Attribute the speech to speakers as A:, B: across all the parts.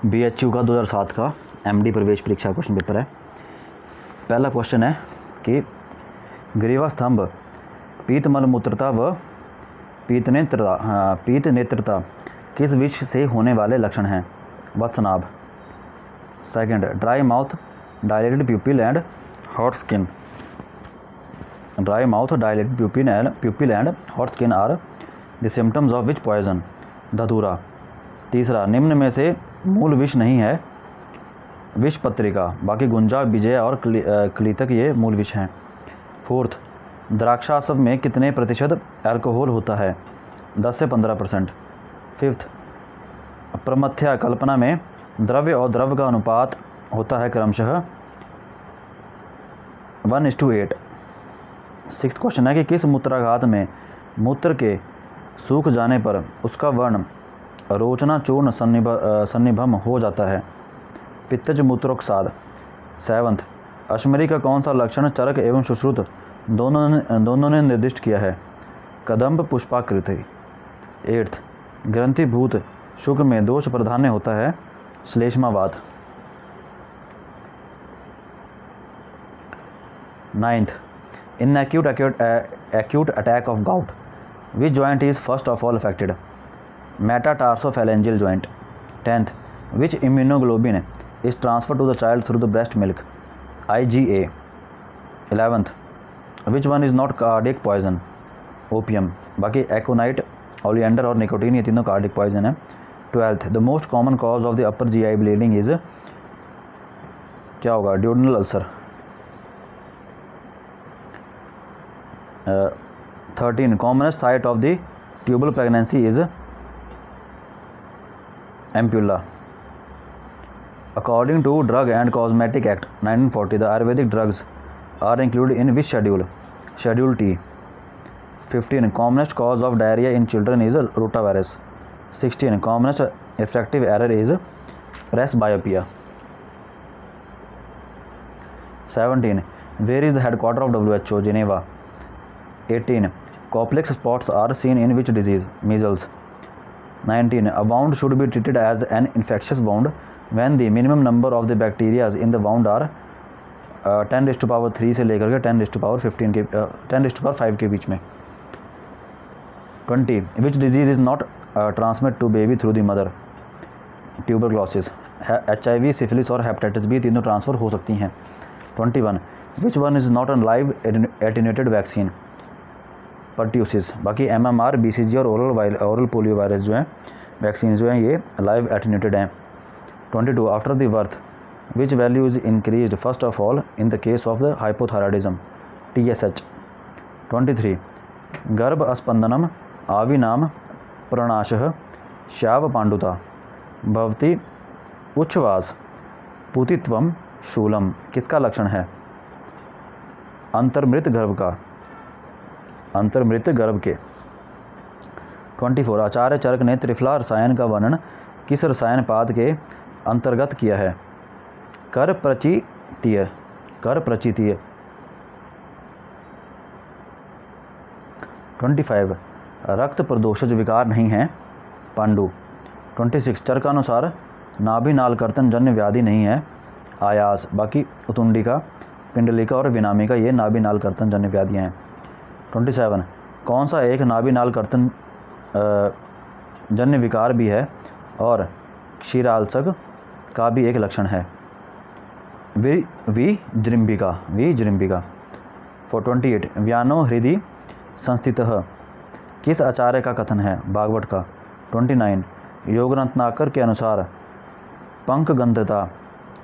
A: BHU का 2007 का MD प्रवेश परीक्षा क्वेश्चन पेपर है। पहला क्वेश्चन है कि ग्रीवा स्तंभ पीत मलमूत्रता व पीत नेत्रता किस विष से होने वाले लक्षण हैं? वत्सनाभ। Second, dry mouth, dilated pupil and hot skin. Dry mouth, dilated pupil and hot skin are the symptoms of which poison? धतूरा। तीसरा, निम्न में से मूल विष नहीं है? विष पत्रिका। बाकी गुंजा, विजय और क्लीतक ये मूल विष हैं। फोर्थ, द्राक्षासव में कितने प्रतिशत अल्कोहल होता है? 10 से 15%। फिफ्थ, प्रमथ्या कल्पना में द्रव्य और द्रव का अनुपात होता है क्रमशः 1:8। सिक्स्थ क्वेश्चन है कि किस मूत्राघात में मूत्र के सूख जाने पर उसका वर्ण रोचना चूर्ण सन्निभम हो जाता है? पित्तज मूत्रोक्साद। सेवंथ, अश्मरी का कौन सा लक्षण चरक एवं सुश्रुत दोनों ने निर्दिष्ट किया है? कदम्ब पुष्पाकृति। एट्थ, ग्रंथिभूत शुक्र में दोष प्राधान्य होता है? श्लेष्मावात। Ninth, in acute attack of gout, which joint is first of all affected? Metatarsophalageal joint. 10th, which immunoglobulin is transferred to the child through the breast milk? IgA. 11th, which one is not cardiac poison? Opium. बाकी एकोनाइट, oleander और nicotine ये तीनों cardiac poison है। 12th, the most common cause of the upper GI bleeding is क्या होगा? Duodenal ulcer. 13, commonest site of the tubal pregnancy is ampulla. According to drug and cosmetic act 1940, the Ayurvedic drugs are included in which schedule? Schedule T। 15, commonest cause of diarrhoea in children is rotavirus. 16, commonest refractive error is presbyopia. 17, where is the headquarter of WHO? Geneva. 18, complex spots are seen in which disease? Measles. 19, a wound should be treated as an infectious wound when the minimum number of the bacteria in the wound are 10⁻³ से लेकर के 10⁻15 के 10�5 के बीच में। 20, which disease is not transmitted to baby through the mother? Tuberculosis. HIV, syphilis और hepatitis B तीनों transfer हो सकती हैं। 21, which one is not a live attenuated vaccine? Pertussis. बाकी MMR, BCG और ओरल पोलियो वायरस जो हैं वैक्सीन जो हैं ये लाइव एटेन्यूटेड हैं। 22, after the birth which value is increased first of all in the case of the hypothyroidism? TSH। 23, गर्भ अस्पंदनम आविनाम प्रणाशः श्याव पांडुता भवती उच्छ्वास पूतित्वम शूलम किसका लक्षण है? अंतर्मृत गर्भ के। 24, आचार्य चरक ने त्रिफला रसायन का वर्णन किस रसायन पाद के अंतर्गत किया है? कर प्रचितीय। 25, रक्त प्रदोषज विकार नहीं है? पांडु। 26, चरकानुसार नाभिनालकर्तन जन्य व्याधि नहीं है? आयास। बाकी उतुंडिका, पिंडलिका और विनामिका ये नाभिनालकर्तन जन्य व्याधियाँ हैं। 27, कौन सा एक नाभिनालकर्तन जन्य विकार भी है और क्षीराल्सक का भी एक लक्षण है? विजृंभिका। 28, व्यानो हृदय संस्थितः किस आचार्य का कथन है? भागवत का। 29, योगरत्नाकर के अनुसार पंकगंधता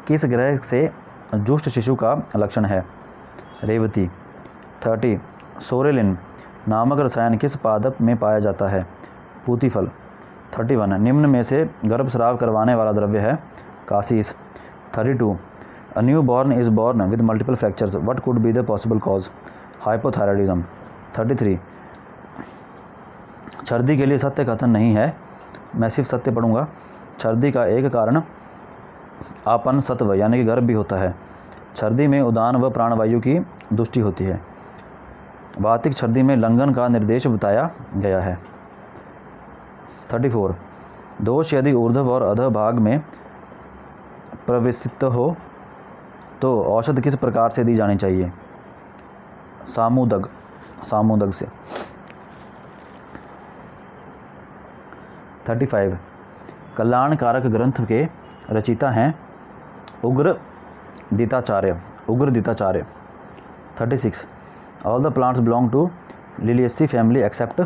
A: किस ग्रह से जुष्ट शिशु का लक्षण है? रेवती। 30, सोरेलिन नामक रसायन किस पादप में पाया जाता है? पूतिफल। 31, निम्न में से गर्भस्राव करवाने वाला द्रव्य है? कासीस। 32, a new born is born with multiple fractures, what could be the possible cause? Hypothyroidism. 33, छर्दी के लिए सत्य कथन नहीं है, मैं सिर्फ सत्य पढ़ूंगा। छर्दी का एक कारण आपन सत्व यानी कि गर्भ भी होता है। छर्दी में उदान व प्राणवायु की दुष्टि होती है। वातिक छर्दी में लंघन का निर्देश बताया गया है। 34, दोष यदि ऊर्ध्व और अधः भाग में प्रविष्ट हो तो औषध किस प्रकार से दी जानी चाहिए? सामुदग से। 35 कल्याणकारक ग्रंथ के रचयिता हैं Ugradityacharya. 36 all the plants belong to Liliaceae family except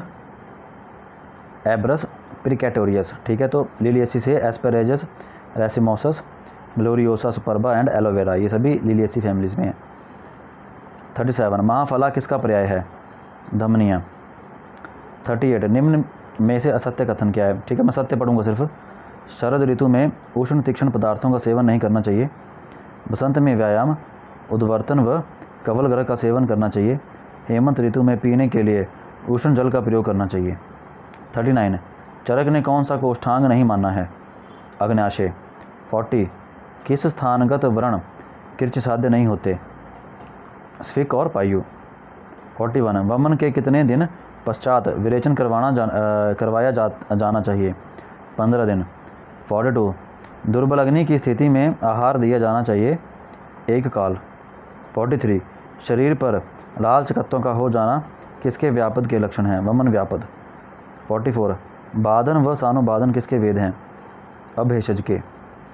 A: Abrus precatorius. ठीक है, तो लिलिएसी से Asparagus, racemosus, Gloriosa superba and aloe, vera सभी लिलिएसी फैमिलीज में है। 37 महाफला किसका पर्याय है? धमनिया। 38 निम्न में से असत्य कथन क्या है? ठीक है, मैं सत्य पढ़ूंगा सिर्फ। शरद ऋतु में उष्ण तीक्ष्ण पदार्थों का सेवन नहीं करना चाहिए। बसंत में व्यायाम, उद्वर्तन व कवल ग्रह का सेवन करना चाहिए। हेमंत ऋतु में पीने के लिए उष्ण जल का प्रयोग करना चाहिए। 39 चरक ने कौन सा कोष्ठांग नहीं माना है? अग्न्याशय। 40 किस स्थानगत व्रण किर्च साध्य नहीं होते? स्फिक और पायु। 41 वमन के कितने दिन पश्चात विरेचन करवाया जाना चाहिए? 15 दिन। 42 दुर्बल अग्नि की स्थिति में आहार दिया जाना चाहिए? एक काल। 43 शरीर पर लाल चकत्तों का हो जाना किसके व्यापद के लक्षण हैं? वमन व्यापद। 44 बादन व सानुबादन किसके वेद हैं? अभेषज के।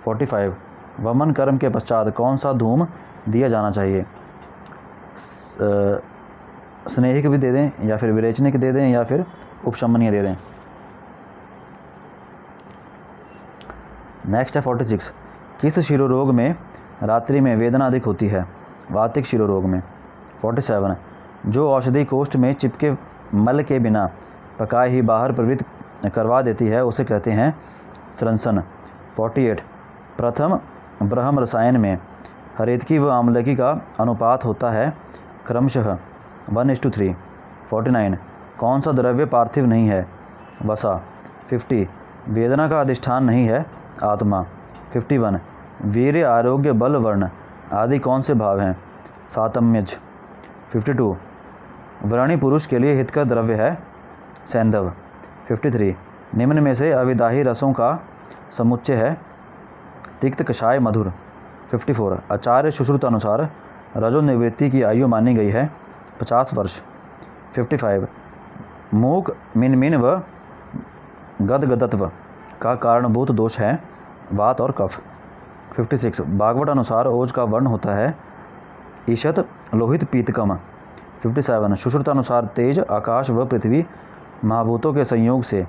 A: 45 वमन कर्म के पश्चात कौन सा धूम दिया जाना चाहिए? स्नेहिक भी दे दें या फिर विरेचनिक दे दें या फिर उपशमनीय दे दें। नेक्स्ट है 46 किस शिरोरोग में रात्रि में वेदना अधिक होती है? वातिक शिरोरोग में। 47 जो औषधि कोष्ठ में चिपके मल के बिना पकाए ही बाहर प्रवृत्त करवा देती है उसे कहते हैं स्रंसन। 48 प्रथम ब्रह्म रसायन में हरेतकी व आम्लकी का अनुपात होता है क्रमशः 1:3। 49 कौन सा द्रव्य पार्थिव नहीं है? वसा। 50 वेदना का अधिष्ठान नहीं है आत्मा। 51 वीर्य, आरोग्य, बल, वर्ण आदि कौन से भाव हैं? सातम्यज। 52 व्रणी पुरुष के लिए हितकर द्रव्य है सैंधव। 53 निम्न में से अविदाही रसों का समुच्चय है तिक्त, कषाय, मधुर। 54 आचार्य सुश्रुत अनुसार रजोनिवृत्ति की आयु मानी गई है 50 वर्ष। 55 मूक, मिनमिन व गदगदत्व का कारणभूत दोष है वात और कफ। 56 भागवत अनुसार ओज का वर्ण होता है ईशत, लोहित, पीतकम। 57 सुश्रुतानुसार तेज, आकाश व पृथ्वी महाभूतों के संयोग से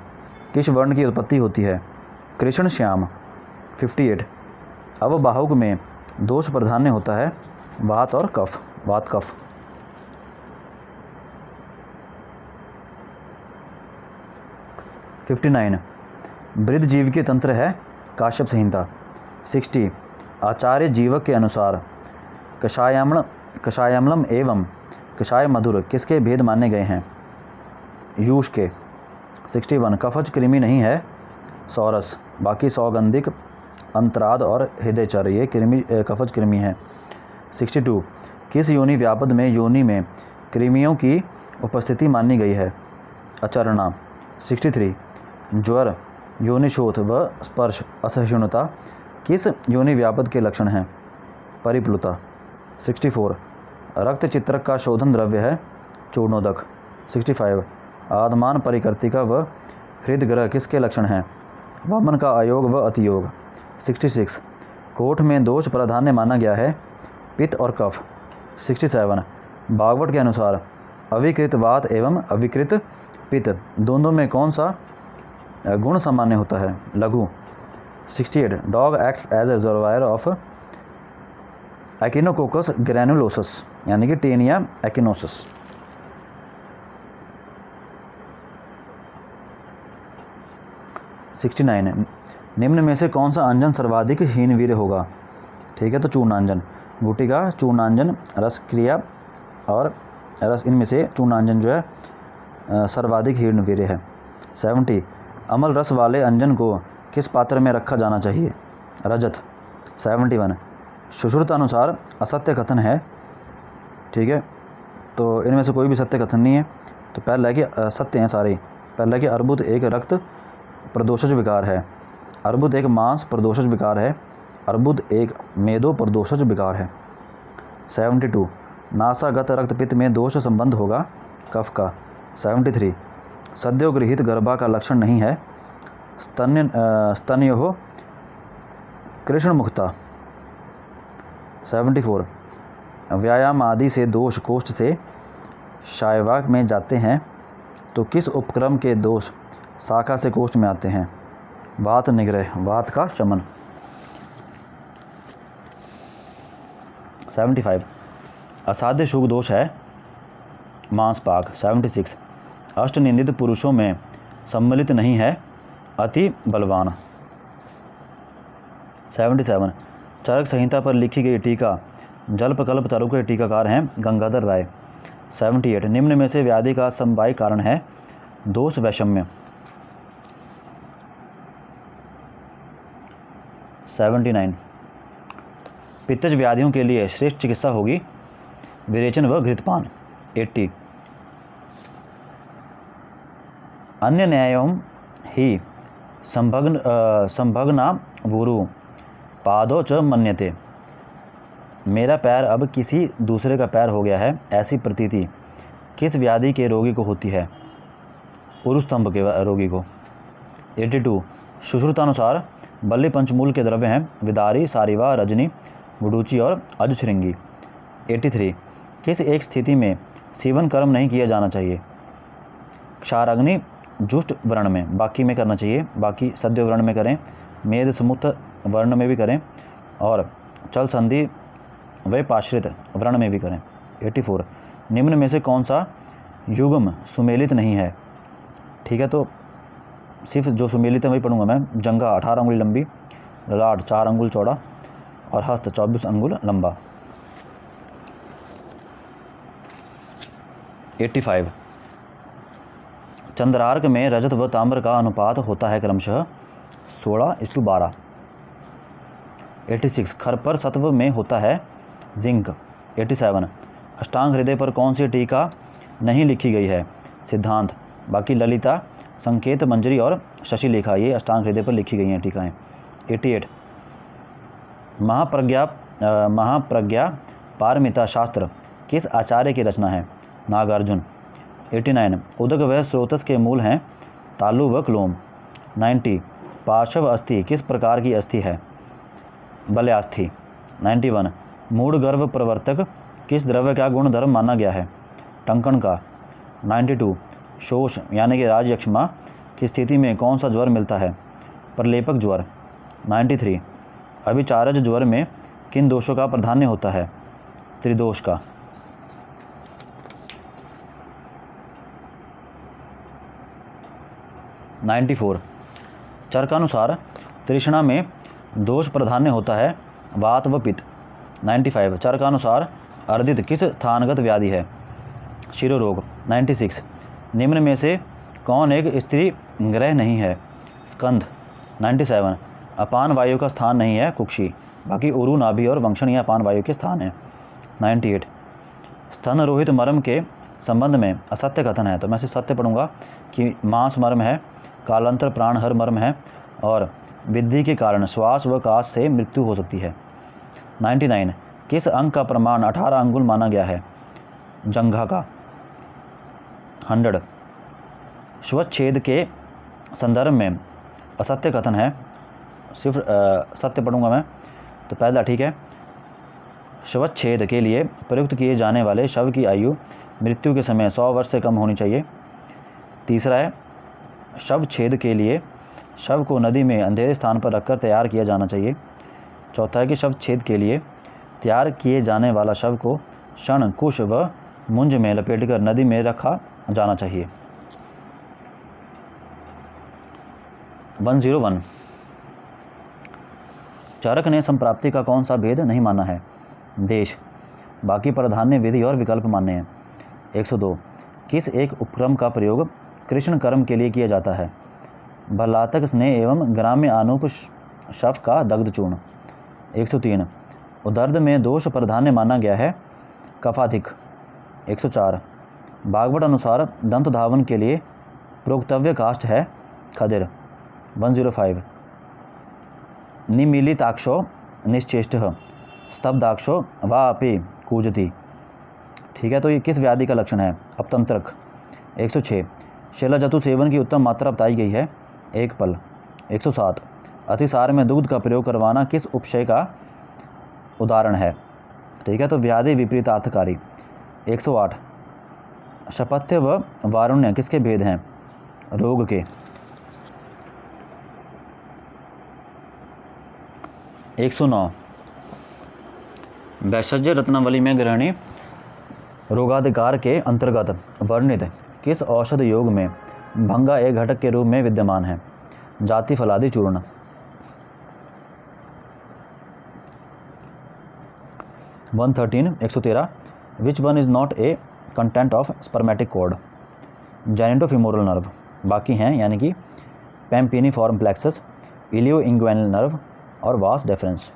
A: किस वर्ण की उत्पत्ति होती है? कृष्ण, श्याम। 58 अवबाहुक में दोष प्राधान्य होता है वात और कफ, वात कफ। 59 वृद्ध जीव के तंत्र है काश्यप संहिता। 60 आचार्य जीवक के अनुसार कषायाम्लम एवं कषाय मधुर किसके भेद माने गए हैं? यूष के। 61 कफज कृमि नहीं है सौरस, बाकी सौगंधिक, अंतराद और हृदयचर ये कफज कृमि है। 62 किस योनि व्यापद में योनि में कृमियों की उपस्थिति मानी गई है? अचरणा। 63 ज्वर, योनिशोथ व स्पर्श असहिष्णुता किस योनि व्यापद के लक्षण हैं? परिप्लुता। 64 रक्त चित्रक का शोधन द्रव्य है चूर्णोदक। 65 आदमान परिकर्तिका व हृदग्रह किसके लक्षण हैं? वामन का अयोग व अतियोग। 66 कोठ में दोष प्राधान्य माना गया है पित्त और कफ। 67 भागवत के अनुसार अविकृत वात एवं अविकृत पित्त दोनों में कौन सा गुण सामान्य होता है? लघु। 68 dog acts as a reservoir of Echinococcus granulosus यानी कि टेनिया एक्टिनोसस। 69 निम्न में से कौन सा अंजन सर्वाधिक हीनवीर्य होगा? ठीक है, तो चूर्णांजन, गुटिका, चूर्णांजन, रस क्रिया और रस, इनमें से चूर्णांजन जो है सर्वाधिक हीनवीर्य है। 70 अमल रस वाले अंजन को किस पात्र में रखा जाना चाहिए? रजत। 71 सुश्रुत अनुसार असत्य कथन है। ठीक है, तो इनमें से कोई भी सत्य कथन नहीं है। तो पहला है कि सत्य हैं सारे। पहला है कि अर्बुद एक रक्त प्रदोषज विकार है, अर्बुद एक मांस प्रदोषज विकार है, अर्बुद एक मेदो प्रदोषज विकार है। 72 नासागत रक्तपित्त में दोष संबंध होगा कफ का। 73 सद्योगृहीत गर्भा का लक्षण नहीं है स्तन्यो कृष्णमुखता। 74 व्यायाम आदि से दोष कोष्ठ से शायवाग में जाते हैं तो किस उपक्रम के दोष शाखा से कोष्ठ में आते हैं? वात निग्रह, वात का शमन। 75 असाध्य शुभ दोष है मांसपाक। 76 अष्टनिंदित पुरुषों में सम्मिलित नहीं है अति बलवान। 77 चरक संहिता पर लिखी गई टीका जल्पकल्प तरु के टीकाकार हैं गंगाधर राय। 78 निम्न में से व्याधि का समवायिक कारण है दोष वैषम्य। 79 पित्तज व्याधियों के लिए श्रेष्ठ चिकित्सा होगी विरेचन व घृतपान। 80 अन्य न्यायों ही संभग्ना गुरु पादो च मन्यते। मेरा पैर अब किसी दूसरे का पैर हो गया है ऐसी प्रतीति किस व्याधि के रोगी को होती है? उरुस्तंभ के रोगी को। 82 सुश्रुतानुसार बल्ली पंचमूल के द्रव्य हैं विदारी, सारिवा, रजनी, गुडूची और अजश्रृंगी। 83 किस एक स्थिति में सेवन कर्म नहीं किया जाना चाहिए? क्षाराग्नि जुष्ट वर्ण में, बाकी में करना चाहिए, बाकी सद्य वर्ण में करें, मेद समुत वर्ण में भी करें और चल संधि वैपाश्रित वर्ण में भी करें। 84 निम्न में से कौन सा युग्म सुमेलित नहीं है? ठीक है, तो सिर्फ जो सुमेलित है वही पढ़ूंगा मैं। जंघा 18 अंगुल लंबी, ललाट 4 अंगुल चौड़ा और हस्त 24 अंगुल लंबा। 85 चंद्रार्क में रजत व ताम्र का अनुपात होता है क्रमशः 16:12। 86 खरपर सत्व में होता है जिंक। 87 अष्टांग हृदय पर कौन सी टीका नहीं लिखी गई है? सिद्धांत, बाकी ललिता, संकेत मंजरी और शशिलेखा ये अष्टांग हृदय पर लिखी गई हैं टीकाएँ। 88 महाप्रज्ञा पारमिता शास्त्र किस आचार्य की रचना है? नागार्जुन। 89 उदक व स्रोतस के मूल हैं तालु व क्लोम। 90 पार्श्व अस्थि किस प्रकार की अस्थि है? बल्यास्थि। 91 मूढ़ गर्भ प्रवर्तक किस द्रव्य का गुणधर्म माना गया है? टंकण का। 92 शोष यानी कि राजयक्ष्मा की स्थिति में कौन सा ज्वर मिलता है? प्रलेपक ज्वर। 93 अभिचारज ज्वर में किन दोषों का प्राधान्य होता है? त्रिदोष का। 94 चरकानुसार तृष्णा में दोष प्राधान्य होता है वात व पित्त। 95 चरकानुसार अर्दित किस स्थानगत व्याधि है? शिरोरोग। 96 निम्न में से कौन एक स्त्री ग्रह नहीं है? स्कंध। 97 अपान वायु का स्थान नहीं है कुक्षी, बाकी उरु, नाभि और वंक्षण या अपान वायु के स्थान है। 98 स्तन रोहित मर्म के संबंध में असत्य कथन है, तो मैं सिर्फ सत्य पढ़ूंगा कि मांस मर्म है, कालांतर प्राणहर मर्म है और विद्धि के कारण श्वास व काश से मृत्यु हो सकती है। 99 किस अंग का प्रमाण 18 अंगुल माना गया है? जंघा का। 100 स्वच्छेद के संदर्भ में असत्य कथन है, सिर्फ सत्य पढ़ूंगा मैं, तो पहला ठीक है। शवच्छेद के लिए प्रयुक्त किए जाने वाले शव की आयु मृत्यु के समय 100 वर्ष से कम होनी चाहिए। तीसरा है शव छेद के लिए शव को नदी में अंधेरे स्थान पर रखकर तैयार किया जाना चाहिए। चौथा है कि शव छेद के लिए तैयार किए जाने वाला शव को शण, कुश व मुंज में लपेटकर नदी में रखा जाना चाहिए। 101 चरक ने संप्राप्ति का कौन सा भेद नहीं माना है? देश, बाकी प्राधान्य विधि और विकल्प मान्य हैं। 102 किस एक उपक्रम का प्रयोग कृष्ण कर्म के लिए किया जाता है? भलातक स्नेह एवं ग्राम्य आनूप शफ का दग्ध चूर्ण। 103 उदर्द में दोष प्राधान्य माना गया है कफाधिक। 104 भागवत अनुसार दंत धावन के लिए प्रोक्तव्य काष्ठ है खदिर। 105 निमीलिताक्षो निश्चेष्ट स्तब्धाक्षो वा अपि कूजति। ठीक है, तो ये किस व्याधि का लक्षण है? अपतंत्रक। 106 शैलजतु सेवन की उत्तम मात्रा बताई गई है, एक पल। 107 अतिसार में दुग्ध का प्रयोग करवाना किस उपशय का उदाहरण है? ठीक है, तो व्याधि विपरीतार्थकारी। 108 शपथ्य व वारुण्य किसके भेद हैं? रोग के। 109 वैशज्य रत्नावली में ग्रहणी रोगाधिकार के अंतर्गत वर्णित किस औषध योग में भंगा एक घटक के रूप में विद्यमान है? जाति फलादि चूर्ण। 113 which one is not a content of spermatic cord? Genitofemoral nerve. बाकी हैं यानी कि pampiniform plexus, ilioinguinal nerve और vas deferens.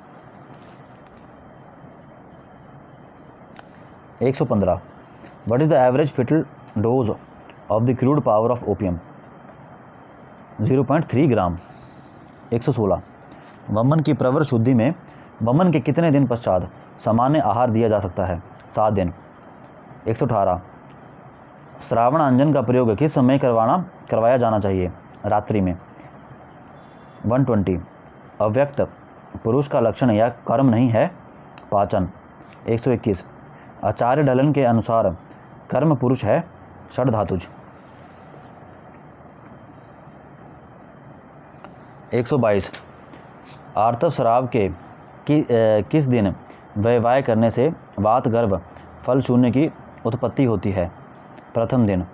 A: 115 what is the average fatal dose of the crude power of opium? 0.3 gram. 116 वमन की प्रवर शुद्धि में वमन के कितने दिन पश्चात सामान्य आहार दिया जा सकता है? 7 दिन। 118 श्रावण अंजन का प्रयोग किस समय करवाया जाना चाहिए? रात्रि में। 120 अव्यक्त पुरुष का लक्षण या कर्म नहीं है पाचन। 121 आचार्य ढलन के अनुसार कर्म पुरुष है षड्धातुज। 122 आर्तव शराब के किस दिन वैवाह करने से वात गर्भ फल शून्य की उत्पत्ति होती है? प्रथम दिन।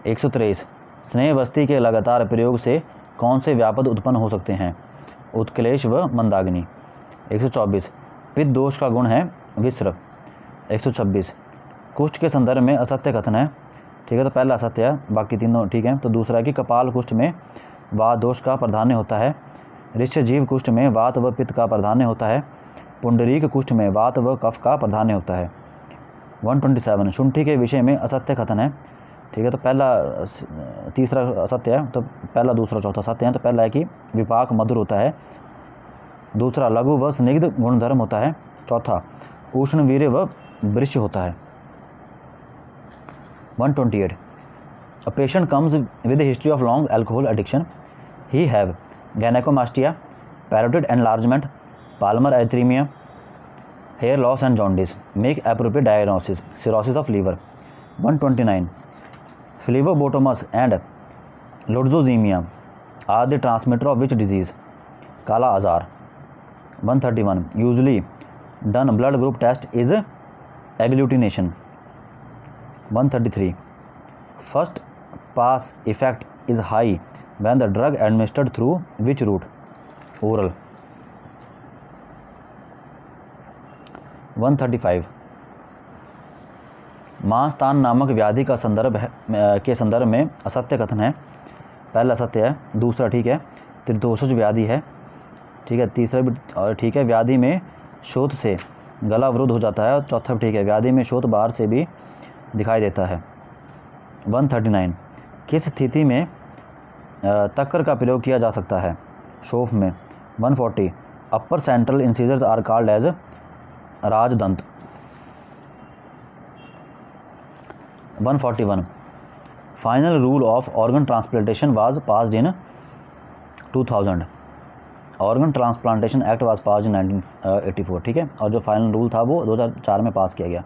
A: 123 स्नेह वस्ती के लगातार प्रयोग से कौन से व्यापद उत्पन्न हो सकते हैं? उत्क्लेश व मंदाग्नि। 124 पित्त दोष का गुण है विस्र। 126 कुष्ठ के संदर्भ में असत्य कथन है। ठीक है, तो पहला असत्य है, बाकी तीनों ठीक है। तो दूसरा है कि कपाल कुष्ठ में वात दोष का प्राधान्य होता है, ऋष्यजीव कुष्ठ में वात व पित्त का प्राधान्य होता है, पुंडरीक कुष्ठ में वात व कफ का प्राधान्य होता है। 127 शुंठी के विषय में असत्य कथन है। ठीक है, तो पहला तीसरा असत्य है, तो पहला दूसरा चौथा सत्य है। तो पहला है कि विपाक मधुर होता है, दूसरा लघु व स्निग्ध गुणधर्म होता है, चौथा उष्ण वीर्य व वृक्ष होता है। 128 A patient comes with a history of long alcohol addiction. He have gynecomastia, parotid enlargement, palmar erythema, hair loss and jaundice. Make appropriate diagnosis. Cirrhosis of liver. 129 Phlebotomus and lodzozemia are the transmitter of which disease? Kala Azar. 131 Usually done blood group test is agglutination. 133 First pass effect is high when the drug administered through which route? Oral. 135 मांसतान नामक व्याधि का संदर्भ में असत्य कथन है। पहला सत्य है, दूसरा ठीक है त्रिदोषज व्याधि है। ठीक है, तीसरा भी ठीक है, व्याधि में शोथ से गला अवरुद्ध हो जाता है, और चौथा भी ठीक है, व्याधि में शोथ बाहर से भी दिखाई देता है। 139 किस स्थिति में तक्कर का प्रयोग किया जा सकता है? शोफ में। 140 upper central incisors are called as राजदंत। 141 final rule of organ transplantation was passed in 2000। Organ transplantation act was passed in 1984। ठीक है, और जो फाइनल रूल था वो 2004 में पास किया गया।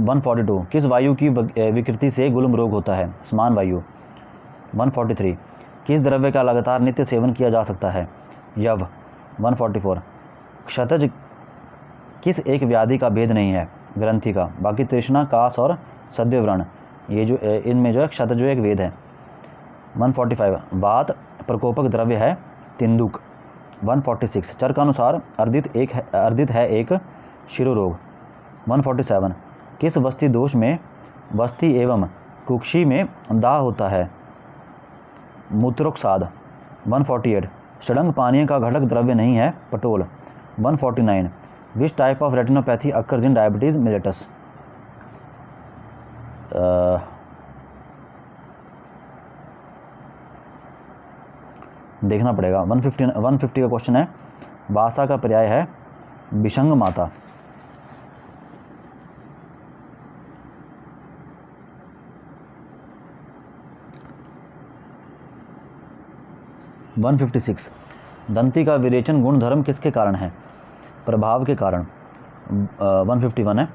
A: 142 किस वायु की विकृति से गुल्म रोग होता है? समान वायु। 143 किस द्रव्य का लगातार नित्य सेवन किया जा सकता है? यव। 144 क्षतज किस एक व्याधि का भेद नहीं है? ग्रंथि का। बाकी तृष्णा, कास और सद्यव्रण ये जो इनमें जो है क्षत जो एक वेद है। 145 वात प्रकोपक द्रव्य है तिंदुक। 146 चरकानुसार अर्दित है एक शिरोरोग। 147 किस वस्ती दोष में वस्ती एवं कुक्षी में दाह होता है? मूत्रोक्साद। 148 षडंग पानीय का घटक द्रव्य नहीं है पटोल। 149 which type of retinopathy occurs in diabetes mellitus? देखना पड़ेगा। 150 का क्वेश्चन है वासा का पर्याय है विषंग माता। 156 दंती का विरेचन गुणधर्म किसके कारण है? प्रभाव के कारण। 151 है।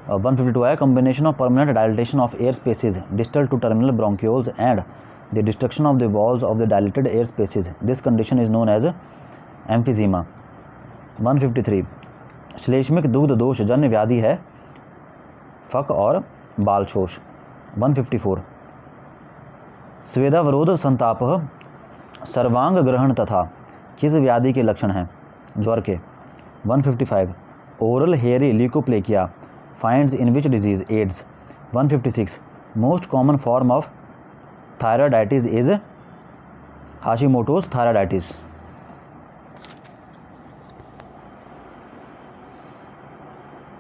A: 152 है combination of permanent dilatation of air spaces distal to terminal bronchioles and the destruction of the walls of the dilated air spaces, this condition is known as emphysema. 153 श्लेष्मिक दुग्ध दोष जन्य व्याधि है फक और बालशोष। 154 स्वेदावरोध संताप सर्वांग ग्रहण तथा किस व्याधि के लक्षण हैं? ज्वर के। 155 oral hairy leukoplakia finds in which disease? AIDS. 156 most common form of thyroiditis is Hashimoto's thyroiditis.